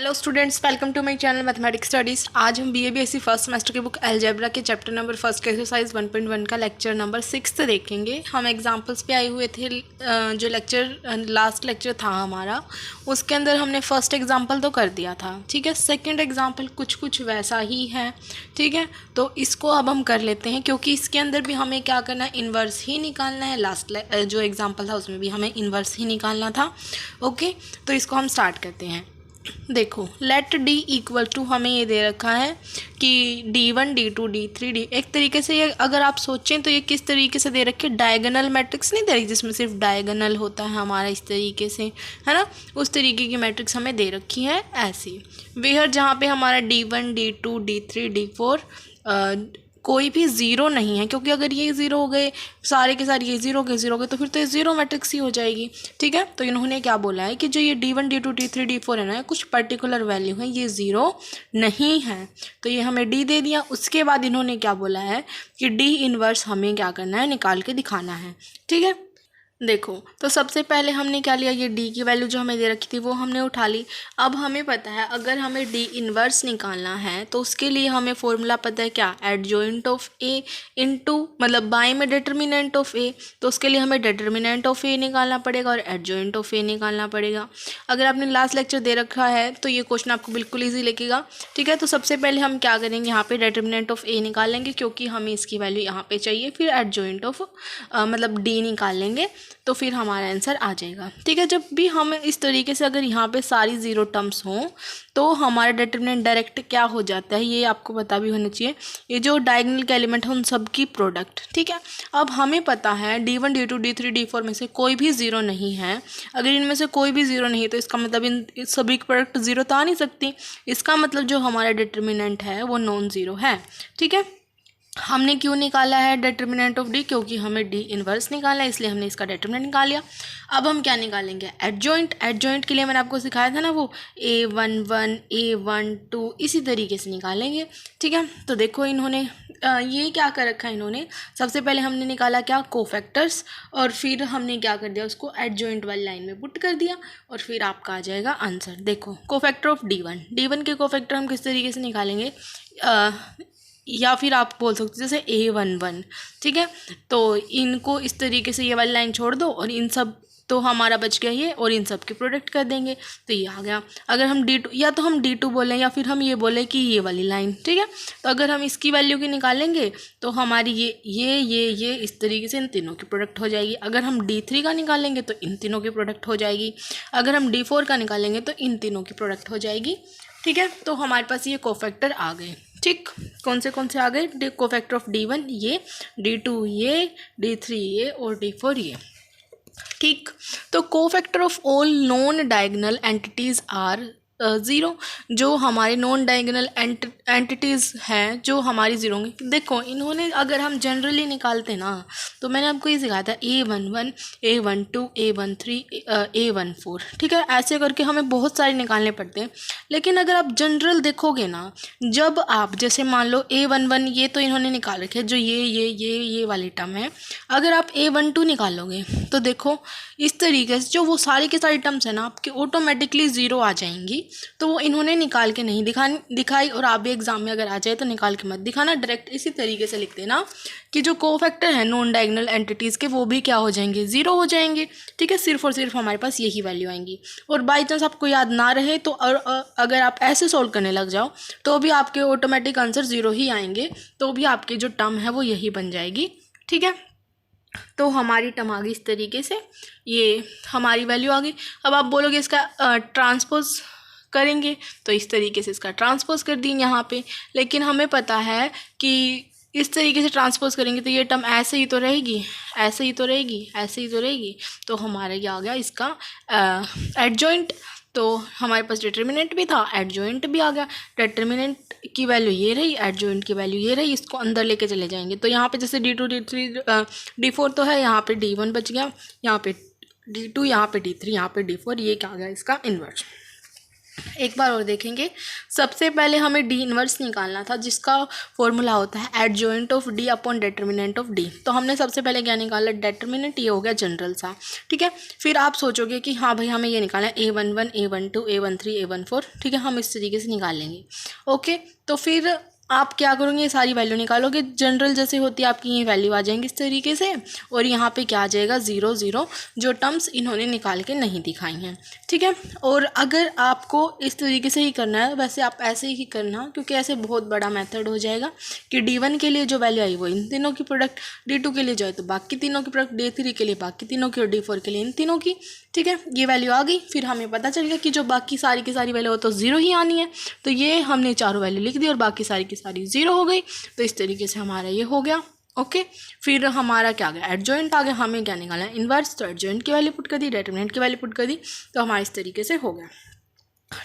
Hello students, welcome to my channel mathematics studies. आज हम BSc first semester की book algebra के chapter number first का exercise 1.1 का लेक्चर नंबर 6 देखेंगे। हम एग्जांपल्स पे आए हुए थे। जो लास्ट लेक्चर था हमारा, उसके अंदर हमने फर्स्ट एग्जांपल तो कर दिया था, ठीक है। सेकंड एग्जांपल कुछ वैसा ही है, ठीक है। तो इसको अब हम कर लेते हैं, क्योंकि इसके अंदर भी हमें क्या करना है, इन्वर्स ही निकालना है। लास्ट जो एग्जाम्पल था उसमें भी हमें इन्वर्स ही निकालना था। ओके, तो इसको हम स्टार्ट करते हैं। देखो, लेट डी इक्वल टू, हमें ये दे रखा है कि D1 D2 D3 D। एक तरीके से ये अगर आप सोचें तो ये किस तरीके से दे रखे, डायगोनल मैट्रिक्स नहीं दे रही जिसमें सिर्फ डायगोनल होता है हमारा, इस तरीके से, है ना। उस तरीके की मैट्रिक्स हमें दे रखी है ऐसी। वेयर जहाँ पे हमारा D1 D2 D3 D4 कोई भी ज़ीरो नहीं है, क्योंकि अगर ये ज़ीरो हो गए, सारे के सारे ये ज़ीरो हो गए, तो फिर तो ये ज़ीरो मैट्रिक्स ही हो जाएगी, ठीक है। तो इन्होंने क्या बोला है कि जो ये D1 D2 D3 D4 है ना, कुछ पर्टिकुलर वैल्यू है, ये ज़ीरो नहीं है। तो ये हमें D दे दिया। उसके बाद इन्होंने क्या बोला है कि D इनवर्स हमें क्या करना है, निकाल के दिखाना है, ठीक है। देखो, तो सबसे पहले हमने क्या लिया, ये D की वैल्यू जो हमें दे रखी थी वो हमने उठा ली। अब हमें पता है अगर हमें D इनवर्स निकालना है तो उसके लिए हमें फॉर्मूला पता है क्या, एडजॉइंट ऑफ A इनटू, मतलब बाई में डिटर्मिनेंट ऑफ A। तो उसके लिए हमें डिटर्मिनेंट ऑफ A निकालना पड़ेगा और एडजॉइंट ऑफ A निकालना पड़ेगा। अगर आपने लास्ट लेक्चर दे रखा है तो ये क्वेश्चन आपको बिल्कुल ईजी लगेगा, ठीक है। तो सबसे पहले हम क्या करेंगे, यहाँ पे डिटर्मिनेंट ऑफ A निकालेंगे, क्योंकि हमें इसकी वैल्यू यहाँ पे चाहिए। फिर एडजॉइंट ऑफ मतलब D निकाल लेंगे, तो फिर हमारा आंसर आ जाएगा, ठीक है। जब भी हम इस तरीके से, अगर यहाँ पे सारी ज़ीरो टर्म्स हों तो हमारा डिटरमिनेंट डायरेक्ट क्या हो जाता है, ये आपको पता भी होना चाहिए। ये जो डायगोनल के एलिमेंट है उन सब की प्रोडक्ट, ठीक है। अब हमें पता है D1 D2 D3 D4 में से कोई भी ज़ीरो नहीं है। अगर इनमें से कोई भी ज़ीरो नहीं है तो इसका मतलब इन सभी की प्रोडक्ट ज़ीरो तो आ नहीं सकती। इसका मतलब जो हमारा डिटरमिनेंट है वो नॉन ज़ीरो है, ठीक है। हमने क्यों निकाला है डिटर्मिनेंट ऑफ D, क्योंकि हमें D इनवर्स निकालना है, इसलिए हमने इसका डिटर्मिनेंट निकाल लिया। अब हम क्या निकालेंगे, एडजॉइंट। एडजॉइंट के लिए मैंने आपको सिखाया था ना, वो A11 A12 इसी तरीके से निकालेंगे, ठीक है। तो देखो इन्होंने ये क्या कर रखा है, इन्होंने सबसे पहले हमने निकाला क्या, कोफैक्टर्स, और फिर हमने क्या कर दिया, उसको एडजॉइंट वाली लाइन में पुट कर दिया, और फिर आपका आ जाएगा आंसर। देखो, कोफैक्टर ऑफ D1 के कोफैक्टर हम किस तरीके से निकालेंगे, या फिर आप बोल सकते हो जैसे A11, ठीक है। तो इनको इस तरीके से ये वाली लाइन छोड़ दो और इन सब, तो हमारा बच गया ये, और इन सब की प्रोडक्ट कर देंगे तो ये आ गया। अगर हम D2, या तो हम D2 बोलें या फिर हम ये बोलें कि ये वाली लाइन, ठीक है। तो अगर हम इसकी वैल्यू की निकालेंगे तो हमारी ये इस तरीके से इन तीनों की प्रोडक्ट हो जाएगी। अगर हम D3 का निकालेंगे तो इन तीनों की प्रोडक्ट हो जाएगी। अगर हम D4 का निकालेंगे तो इन तीनों की प्रोडक्ट हो जाएगी, ठीक है। तो हमारे पास ये कोफैक्टर आ गए, ठीक। कौन से आ गए, कोफैक्टर ऑफ D1 ये, D2 ये, D3 ये और D4 ये, ठीक। तो cofactor of all non diagonal entities are zero. जो हमारे नॉन डायगोनल एंटिटीज़ हैं जो हमारी ज़ीरो होंगी। देखो, इन्होंने अगर हम जनरली निकालते ना, तो मैंने आपको ये सिखाया था A11 A12 A13 A14, ठीक है। ऐसे करके हमें बहुत सारे निकालने पड़ते हैं। लेकिन अगर आप जनरल देखोगे ना, जब आप जैसे मान लो A11 ये तो इन्होंने निकाल रखे, जो ये वाली टर्म है, अगर आप A12 निकालोगे तो देखो इस तरीके से जो वो सारी के सारी टर्म्स है ना, आपके ऑटोमेटिकली ज़ीरो आ जाएंगी। तो वो इन्होंने निकाल के नहीं दिखाई, और आप भी एग्जाम में अगर आ जाए तो निकाल के मत दिखाना, डायरेक्ट इसी तरीके से लिख देना कि जो कोफैक्टर है नॉन डायगोनल एंटिटीज़ के, वो भी क्या हो जाएंगे, ज़ीरो हो जाएंगे, ठीक है। सिर्फ और सिर्फ हमारे पास यही वैल्यू आएंगी। और बाई चांस आपको याद ना रहे तो अगर आप ऐसे सोल्व करने लग जाओ तो भी आपके ऑटोमेटिक आंसर ज़ीरो ही आएंगे, तो भी आपकी जो टर्म है वो यही बन जाएगी, ठीक है। तो हमारी टर्म आ गई इस तरीके से, ये हमारी वैल्यू आ गई। अब आप बोलोगे इसका ट्रांसपोज करेंगे, तो इस तरीके से इसका ट्रांसपोज कर दी यहाँ पे। लेकिन हमें पता है कि इस तरीके से ट्रांसपोज करेंगे तो ये टर्म ऐसे ही तो रहेगी, ऐसे ही तो रहेगी, ऐसे ही तो रहेगी। तो हमारा ये आ गया इसका एडजॉइंट। तो हमारे पास डिटर्मिनेंट भी था, एडजॉइंट भी आ गया। डिटर्मिनेंट की वैल्यू ये रही, एडजॉइंट की वैल्यू ये रही, इसको अंदर लेके चले जाएंगे। तो यहाँ पे जैसे D2 D3 D4 तो है, यहाँ पे D1 बच गया, यहाँ पे D2, यहाँ पे D3, यहाँ पे D4, ये क्या आ गया इसका इन्वर्स। एक बार और देखेंगे। सबसे पहले हमें डी इनवर्स निकालना था, जिसका फॉर्मूला होता है adjoint of D upon determinant of D. तो हमने सबसे पहले क्या निकाला, डिटर्मिनेंट, ये हो गया जनरल सा, ठीक है। फिर आप सोचोगे कि हाँ भाई हमें ये निकालना है A11, A12, A13, A14, ठीक है, हम इस तरीके से निकाल लेंगे। ओके, तो फिर आप क्या करोगे, ये सारी वैल्यू निकालोगे, जनरल जैसे होती है आपकी ये वैल्यू आ जाएंगी इस तरीके से, और यहाँ पे क्या आ जाएगा 0 0, जो टर्म्स इन्होंने निकाल के नहीं दिखाई हैं, ठीक है। और अगर आपको इस तरीके से ही करना है, वैसे आप ऐसे ही करना, क्योंकि ऐसे बहुत बड़ा मेथड हो जाएगा कि D1 के लिए जो वैल्यू आई वो इन तीनों की प्रोडक्ट, D2 के लिए जो है तो बाकी तीनों की प्रोडक्ट, D3 के लिए बाकी तीनों की, और D4 के लिए इन तीनों की, ठीक है। ये वैल्यू आ गई, फिर हमें पता चल गया कि जो बाकी सारी की सारी वैल्यू हो तो 0 ही आनी है, तो ये हमने चारों वैल्यू लिख दी और बाकी सारी की सारी 0 हो गई। तो इस तरीके से हमारा ये हो गया। ओके, फिर हमारा क्या आ गया, एडजॉइंट आ गया, हमें क्या निकालना है, इन्वर्स। तो एडजॉइंट की वैल्यू पुट कर दी, डिटरमिनेंट की वैल्यू पुट कर दी, तो हमारा इस तरीके से हो गया,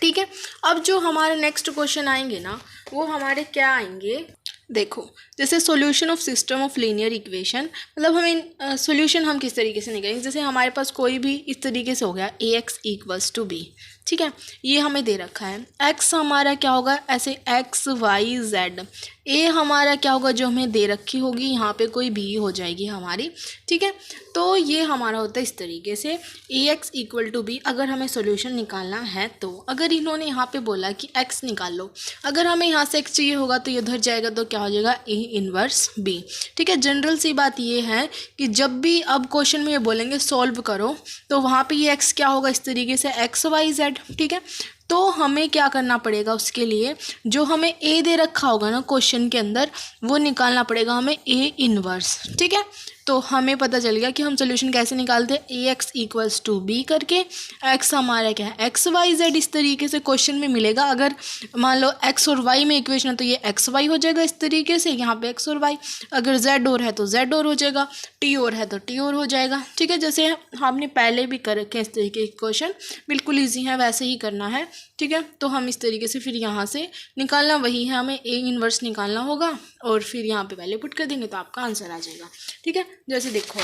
ठीक है। अब जो हमारे नेक्स्ट क्वेश्चन आएंगे ना, वो हमारे क्या आएंगे, देखो, जैसे solution of system of linear equation, मतलब हमें सॉल्यूशन हम किस तरीके से निकालेंगे। जैसे हमारे पास कोई भी इस तरीके से हो गया AX = B, ठीक है, ये हमें दे रखा है। x हमारा क्या होगा, ऐसे x y z, a हमारा क्या होगा, जो हमें दे रखी होगी यहाँ पे कोई भी हो जाएगी हमारी, ठीक है। तो ये हमारा होता है इस तरीके से AX = B। अगर हमें सॉल्यूशन निकालना है तो अगर इन्होंने यहाँ पे बोला कि x निकाल लो, अगर हमें यहाँ से x चाहिए होगा तो ये उधर जाएगा, तो क्या हो जाएगा A इनवर्स B, ठीक है। जनरल सी बात ये है कि जब भी अब क्वेश्चन में ये बोलेंगे सॉल्व करो, तो वहाँ पे ये x क्या होगा, इस तरीके से x y z, ठीक है। तो हमें क्या करना पड़ेगा, उसके लिए जो हमें A दे रखा होगा ना क्वेश्चन के अंदर, वो निकालना पड़ेगा हमें A इनवर्स, ठीक है। तो हमें पता चल गया कि हम सोल्यूशन कैसे निकालते हैं, AX = B करके, x हमारा क्या है x y z, इस तरीके से क्वेश्चन में मिलेगा। अगर मान लो x और y में इक्वेशन है तो ये x y हो जाएगा इस तरीके से, यहाँ पे x और y, अगर z और है तो z और हो जाएगा, t और है तो t और हो जाएगा, ठीक है। जैसे हमने पहले भी कर रखे हैं इस तरीके के क्वेश्चन, बिल्कुल ईजी है, वैसे ही करना है, ठीक है। तो हम इस तरीके से फिर यहाँ से निकालना वही है, हमें A इनवर्स निकालना होगा और फिर यहाँ पे वैल्यू पुट कर देंगे तो आपका आंसर आ जाएगा, ठीक है। जैसे देखो,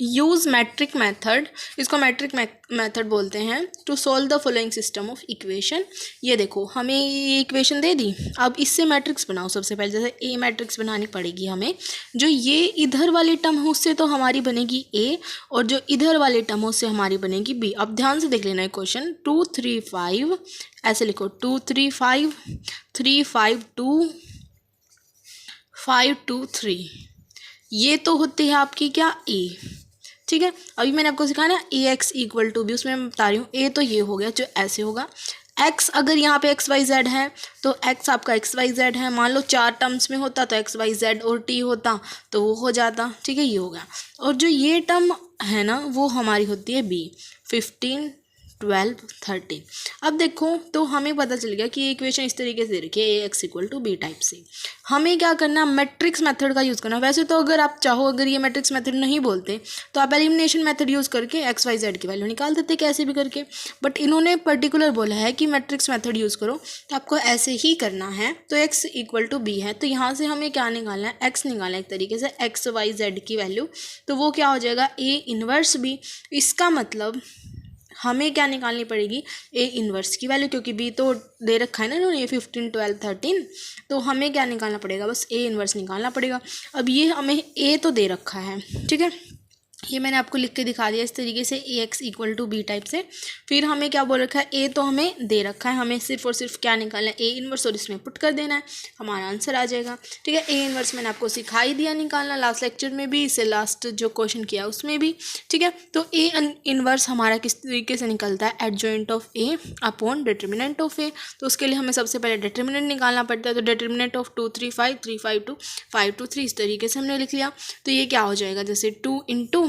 यूज़ मैट्रिक मेथड, इसको मैट्रिक मेथड बोलते हैं, to solve the following system of equation. ये देखो, हमें ये इक्वेशन दे दी, अब इससे मैट्रिक्स बनाओ। सबसे पहले जैसे A मैट्रिक्स बनानी पड़ेगी हमें, जो ये इधर वाली टर्म है उससे तो हमारी बनेगी A, और जो इधर वाली टर्म है उससे हमारी बनेगी B। अब ध्यान से देख लेना है क्वेश्चन, 2 3 5, ऐसे लिखो 2 3 5, 3 5 2, 5 2 3, ये तो होती है आपकी क्या A, ठीक है। अभी मैंने आपको सिखाया ना AX = B, उसमें मैं बता रही हूँ A तो ये हो गया जो ऐसे होगा। x अगर यहाँ पे x y z है तो x आपका x y z है, मान लो 4 टर्म्स में होता तो x y z और t होता तो वो हो जाता, ठीक है, ये होगा। और जो ये टर्म है ना वो हमारी होती है B, 15 12 13। अब देखो, तो हमें पता चल गया कि ये इक्वेशन इस तरीके से रखी है AX = B टाइप से। हमें क्या करना, मैट्रिक्स मेथड का यूज़ करना। वैसे तो अगर आप चाहो, अगर ये मैट्रिक्स मेथड नहीं बोलते तो आप एलिमिनेशन मेथड यूज़ करके x y z की वैल्यू निकाल देते कैसे भी करके, बट इन्होंने पर्टिकुलर बोला है कि मैट्रिक्स मेथड यूज़ करो, तो आपको ऐसे ही करना है। तो x = B है, तो यहाँ से हमें क्या निकालना है, x निकालना है एक तरीके से x y z की वैल्यू, तो वो क्या हो जाएगा A इनवर्स B। इसका मतलब हमें क्या निकालनी पड़ेगी, A इनवर्स की वैल्यू, क्योंकि B तो दे रखा है ना इन्होंने, ये 15 12 13, तो हमें क्या निकालना पड़ेगा, बस A इनवर्स निकालना पड़ेगा। अब ये हमें A तो दे रखा है, ठीक है, ये मैंने आपको लिख के दिखा दिया इस तरीके से AX = B टाइप से। फिर हमें क्या बोल रखा है, A तो हमें दे रखा है, हमें सिर्फ और सिर्फ क्या निकालना है, A इनवर्स, और इसमें पुट कर देना है, हमारा आंसर आ जाएगा, ठीक है। A इनवर्स मैंने आपको सिखा ही दिया निकालना, लास्ट लेक्चर में भी, इससे लास्ट जो क्वेश्चन किया उसमें भी, ठीक है। तो A इनवर्स हमारा किस तरीके से निकलता है, adjoint of A upon determinant of A। तो उसके लिए हमें सबसे पहले डिटर्मिनेंट निकालना पड़ता है, तो डिटर्मिनेंट ऑफ 2 3 5, 3 5 2, 5 2 3, इस तरीके से हमने लिख लिया। तो ये क्या हो जाएगा, जैसे 2 ×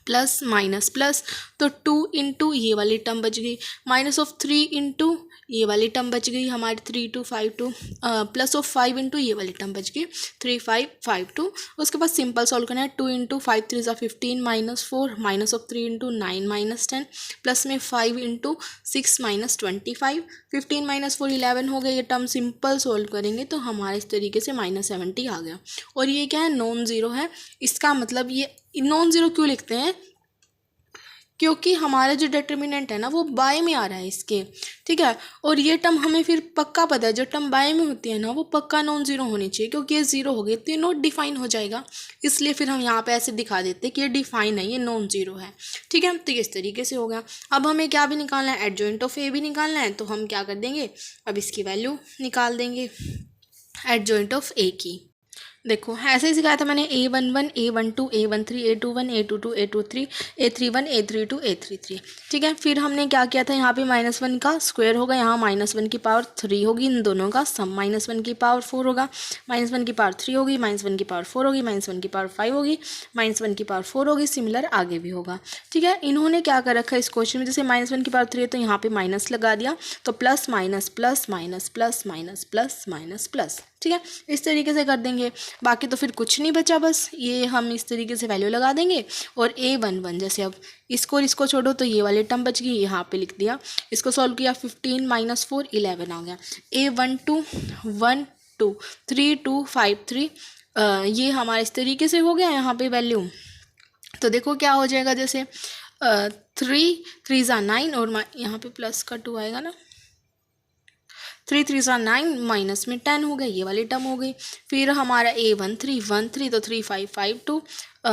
प्लस माइनस प्लस, तो 2 × ये वाली टर्म बच गई, माइनस ऑफ 3 × ये वाली टर्म बच गई हमारी 3 2 5 2, प्लस ऑफ 5 × ये वाली टर्म बच गई 3 5 5 2। उसके बाद सिंपल सॉल्व करना है, 2 × 5 3 = 15 -4, माइनस ऑफ 3 × 9 -10, प्लस में 5 × 6 -25, 15 - 4 11 हो गया। ये टर्म सिंपल सॉल्व करेंगे तो हमारे इस तरीके से -70 आ गया। और ये क्या है, नॉन ज़ीरो है, इसका मतलब ये नॉन ज़ीरो क्यों लिखते हैं, क्योंकि हमारा जो डिटर्मिनेंट है ना वो बाय में आ रहा है इसके, ठीक है। और ये टर्म हमें फिर पक्का पता है, जो टर्म बाय में होती है ना वो पक्का नॉन ज़ीरो होनी चाहिए, क्योंकि ये ज़ीरो हो गई तो ये नॉट डिफाइन हो जाएगा, इसलिए फिर हम यहाँ पे ऐसे दिखा देते हैं कि ये डिफाइन है, ये नॉन ज़ीरो है, ठीक है। तो इस तरीके से हो गया। अब हमें क्या भी निकालना है, एडजॉइंट ऑफ ए भी निकालना है, तो हम क्या कर देंगे, अब इसकी वैल्यू निकाल देंगे एडजॉइंट ऑफ ए की। देखो ऐसे ही सिखाया था मैंने, A11 A12 A13 A21 A22 A23 A31 A32 A33, ठीक है। फिर हमने क्या किया था, यहाँ पे -1 का स्क्वायर होगा, यहाँ -1 की पावर 3 होगी, इन दोनों का सम, -1 की पावर 4 होगा, -1 की पावर 3 होगी, -1 की पावर 4 होगी, -1 की पावर 5 होगी, -1 की पावर 4 होगी, सिमिलर आगे भी होगा, ठीक है। इन्होंने क्या कर रखा है इस क्वेश्चन में, जैसे -1 की पावर 3 है तो यहाँ पे माइनस लगा दिया, तो plus minus plus minus plus minus plus minus plus, ठीक है। इस तरीके से कर देंगे, बाकी तो फिर कुछ नहीं बचा, बस ये हम इस तरीके से वैल्यू लगा देंगे। और A11 जैसे अब इसको और इसको छोड़ो तो ये वाले टर्म बच गई, यहाँ पे लिख दिया, इसको सॉल्व किया, 15 - 4 11 आ गया। A12 1 2 3 2 5 3, ये हमारा इस तरीके से हो गया यहाँ पे वैल्यू। तो देखो क्या हो जाएगा, जैसे 3 3 ज़ा 9 और यहाँ पे प्लस का 2 आएगा ना, 3 3 ज़ा 9 माइनस में 10 हो गया, ये वाली टर्म हो गई। फिर हमारा A13 1 3 तो 3 5 5 2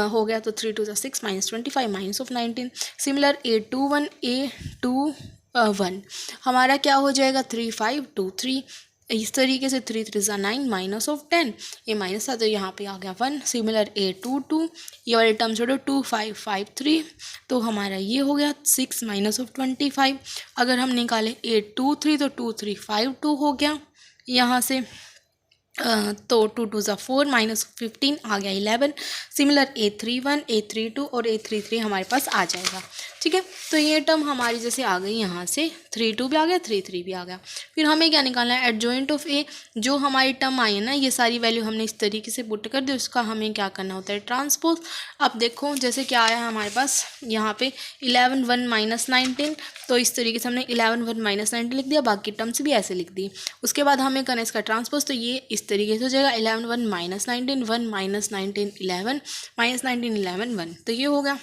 हो गया, तो 3 2 ज़ा 6 -25 -19। सिमिलर A21 A21 हमारा क्या हो जाएगा, 3 5 2 3, इस तरीके से 3 3 ज़ा 9 -10, ये माइनस था तो यहाँ पे आ गया 1। सिमिलर A22, ये वाले टर्म छोड़ो, 2 5 5 3, तो हमारा ये हो गया 6 -25। अगर हम निकालें A23 तो 2 3 5 2 हो गया यहाँ से, तो 2 2 ज़ा 4 -15 आ गया 11। सिमिलर A31 A32 और A33 हमारे पास आ जाएगा, ठीक है। तो ये टर्म हमारी जैसे आ गई, यहाँ से 3 2 भी आ गया, 3 3 भी आ गया। फिर हमें क्या निकालना है, एडजॉइंट ऑफ ए, जो हमारी टर्म आई है ना, ये सारी वैल्यू हमने इस तरीके से पुट कर दी, उसका हमें क्या करना होता है, ट्रांसपोज। अब देखो जैसे क्या आया हमारे पास, यहाँ पे 11 1 -19, तो इस तरीके से हमने 11 1 -19 लिख दिया, बाकी टर्म्स भी ऐसे लिख दी। उसके बाद हमें करना है इसका ट्रांसपोज, तो ये इस तरीके से हो जाएगा, 11 1 -19 1 -19 11 -19 11 1, तो ये हो गया।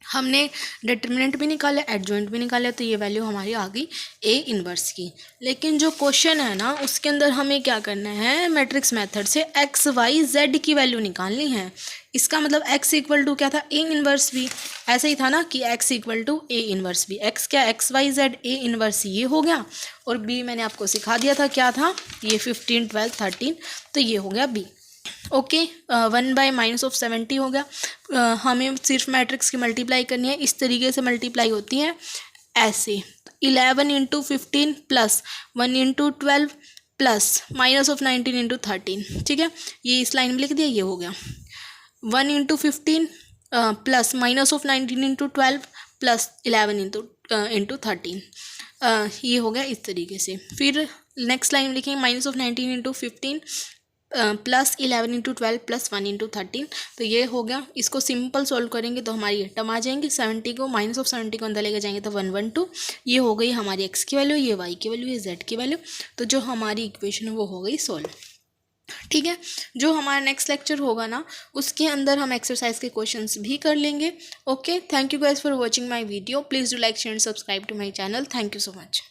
हमने डिटर्मिनेंट भी निकाला, एडजॉइंट भी निकाला, तो ये वैल्यू हमारी आ गई ए इनवर्स की। लेकिन जो क्वेश्चन है ना उसके अंदर हमें क्या करना है, मैट्रिक्स मेथड से एक्स वाई जेड की वैल्यू निकालनी है। इसका मतलब x इक्वल टू क्या था, ए इनवर्स भी, ऐसे ही था ना कि x equal to A inverse भी। x क्या, X Y Z, A inverse ये हो गया, और b मैंने आपको सिखा दिया था क्या था, ये 15 12 13, तो ये हो गया b। ओके, 1/-70 हो गया। हमें सिर्फ मैट्रिक्स की मल्टीप्लाई करनी है, इस तरीके से मल्टीप्लाई होती है ऐसे, 11 × 15 प्लस 1 × 12 प्लस -19 × 13, ठीक है। ये इस लाइन में लिख दिया, ये हो गया 1 × 15 प्लस -19 × 12 प्लस 11 × 13, ये हो गया इस तरीके से। फिर नेक्स्ट लाइन में लिखेंगे -19 × 15 प्लस 11 × 12 प्लस 1 × 13, तो ये हो गया। इसको सिंपल सॉल्व करेंगे तो हमारी टर्म आ जाएंगे, 70 को -70 को अंदर लेके जाएंगे तो 112, ये हो गई हमारी x की वैल्यू, ये y की वैल्यू, ये z की वैल्यू। तो जो हमारी इक्वेशन है वो हो गई सॉल्व, ठीक है। जो हमारा नेक्स्ट लेक्चर होगा ना उसके अंदर हम एक्सरसाइज के क्वेश्चंस भी कर लेंगे। Okay, thank you guys for watching my video, please do like share and subscribe to my channel. Thank you so much.